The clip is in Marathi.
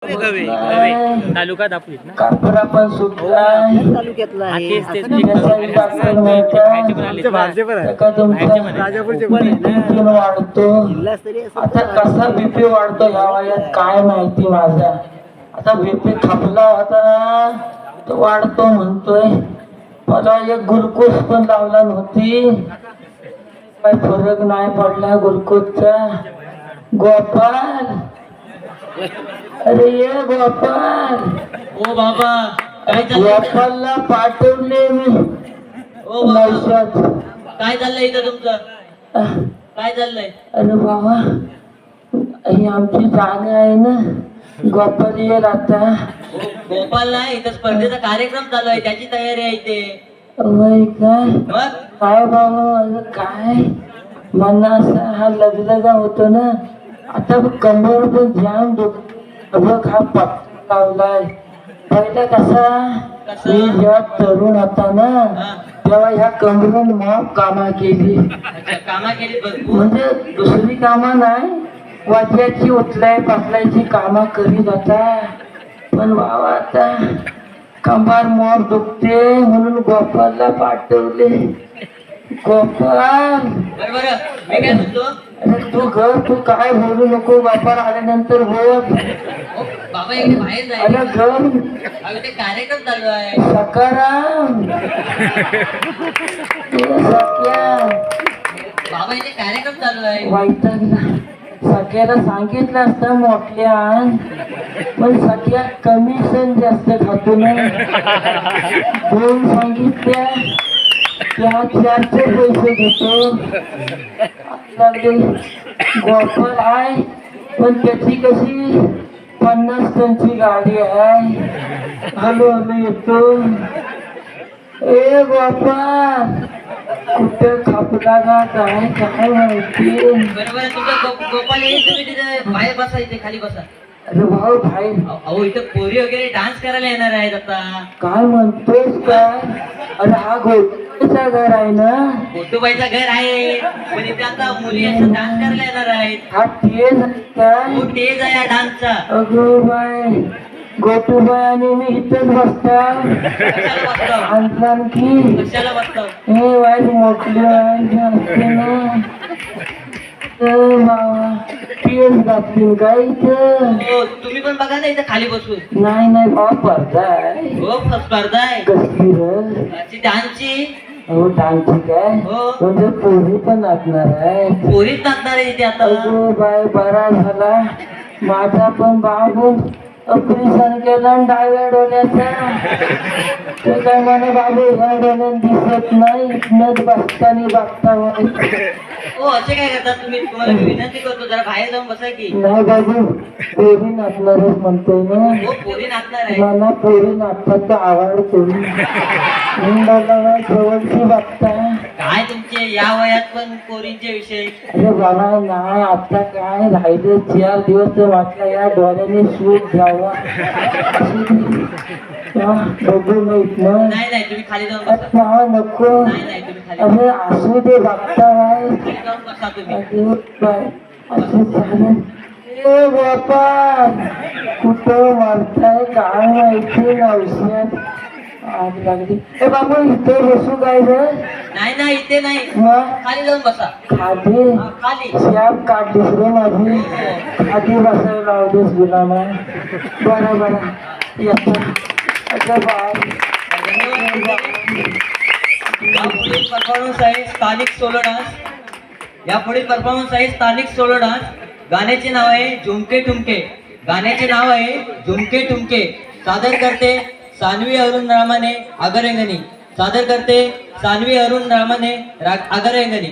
तालुका दापोली ना कापरा पण सुटलाय तालुक्यातला आहे. तेच तेच राजापूरचे पण वाढतो. आता कसा बीपी वाढतो ह्या वयात काय माहिती माझा. आता बीपी खपला होता ना तो वाढतो म्हणतोय. मला एक ग्लुकोज पण लावला नव्हती, काय फरक नाही पडला ग्लुकोजचा. गोपाल, अरे ये गोपाल. ओ बाबा काय गोपालला पाठवले मी ओ बाबा नौशात. काय चाललंय इथं तुमचं? काय चाललंय? अरे बाबा ही आमची जागा आहे ना. गोपाल येईल आता. गोपाल नाही, इथं स्पर्धेचा कार्यक्रम चालू आहे, त्याची तयारी आहे इथे. वय काय मग काय बाबा माझं काय मना असा हा लगलगा होतो ना. आता कंबर पण जाम बघ हा पट्टा लावलाय. पहिला कसा मी जेव्हा तरुण होता ना तेव्हा ह्या कमरून मग कामा केली. कामा केली भरपूर. म्हणजे दुसरी कामा नाही, वाद्याची उचलाय पाचलायची कामा करीत होता. पण बाबा आता कंबार मोर दुखते म्हणून गोपालला पाठवले. गोपाल बरं मी काय म्हणतो, अरे तू घर तू काय बोलू नको. गोपाल आल्यानंतर बोल. ओ, बाबा इकडे बाहेर जाय. अरे घर अहो, इथे कार्यक्रम चालू आहे. सकाराम सख्या बाबा इथे कार्यक्रम चालू आहे. वैतागला. सख्याला सांगितलं असतं मोठल्या पण सख्या कमिशन जास्त खातो ना. दोन सांगितल्या त्या 400 पैसे घेतो. लागले गोपाल आहे पण त्याची कशी 50 टनची गाडी आहे. हॅलो हॅलो येतो. ए गोपाल कुठं खापला का काय काय माहिती. बरोबर तुमचा गोपाल येईल, तुम्ही तिथे बाहेर बसा, इथे खाली बसा. अरे भाऊ भाई अहो इथं पोरी वगैरे डान्स करायला येणार आहेत आता. काय म्हणतोस काय. अरे हा गोष्टीचा घर आहे ना. गोटूबाईचं घर आहे, पण इथे आता मुली असं डान्स करायला येणार आहेत. हा तेच काय. हो तेज आहे या डान्सचा. अगो बाय गोटूबाई आणि मी इथंच बसता. कशाला बसतो? आणखी कशाला बसतो? हे वाईट मोठली असते ना. बाबा तेच घातली काय इथं. हो तुम्ही पण बघा ना इथं खाली बसून. नाही नाही बाबा पडदा आहे. हो स्पर्धा आहे कसली रे. अशी डान्सची. हो डान्सची काय हो म्हणजे पोरी पण नाचणार आहे. पोरीच नाचणार आहे इथे आता. अगो बाय बरा झाला माझा पण बाबू ऑपरेशन केलं डाव्या डोळ्याचा. ते काय म्हणे बाबू ह्या डोळ्यात दिसत नाही इथनच बसतानी बघता म्हणे. हो असे काय करतात तुम्ही? तुम्हाला मी विनंती करतो जरा बाहेर जाऊन बसा की. नाही बाबू पोरी नाचणारच म्हणतोय ना. हो पोरी नाचणार आहे. मला पोरी नाचतात आवडतो. जवळची बघता काय तुमचे या वयात पण पोरींचे विषय. अरे बाबा नाही आता काय राहिले 4 दिवस तर वाटलं या डोळ्याने सूट घ्यावा. बघू माहित ना. नाही नाही तुम्ही खाली जाऊन बसा. अच्छा नको. नाही नाही तुम्ही खाली अरे असू दे बघता बाय. जाऊन बसा तुम्ही. अरे बाय असं झालं. ए बापा कुठं मारताय काय माहिती नवश्यात आग लागली. ए बाबू इथं बसू काय रे. नाही नाही इथे नाही, मग खाली जाऊन बसा. खाली हा, खाली. शाप काढलीस रे माझी. खाली बसायला लावलीस गुलामा. बरं बरं येतो. अच्छा बाय. यापुढील परफॉर्मन्स आहे स्थानिक सोलो डान्स. यापुढील परफॉर्मन्स आहे स्थानिक सोलो डान्स. गाण्याचे नाव आहे झुमके ठुमके. गाण्याचे नाव आहे झुमके ठुमके. सादर करते सानवी अरुण रामाने आगरंगणी. सादर करते सानवी अरुण रामाने आगरंगणी.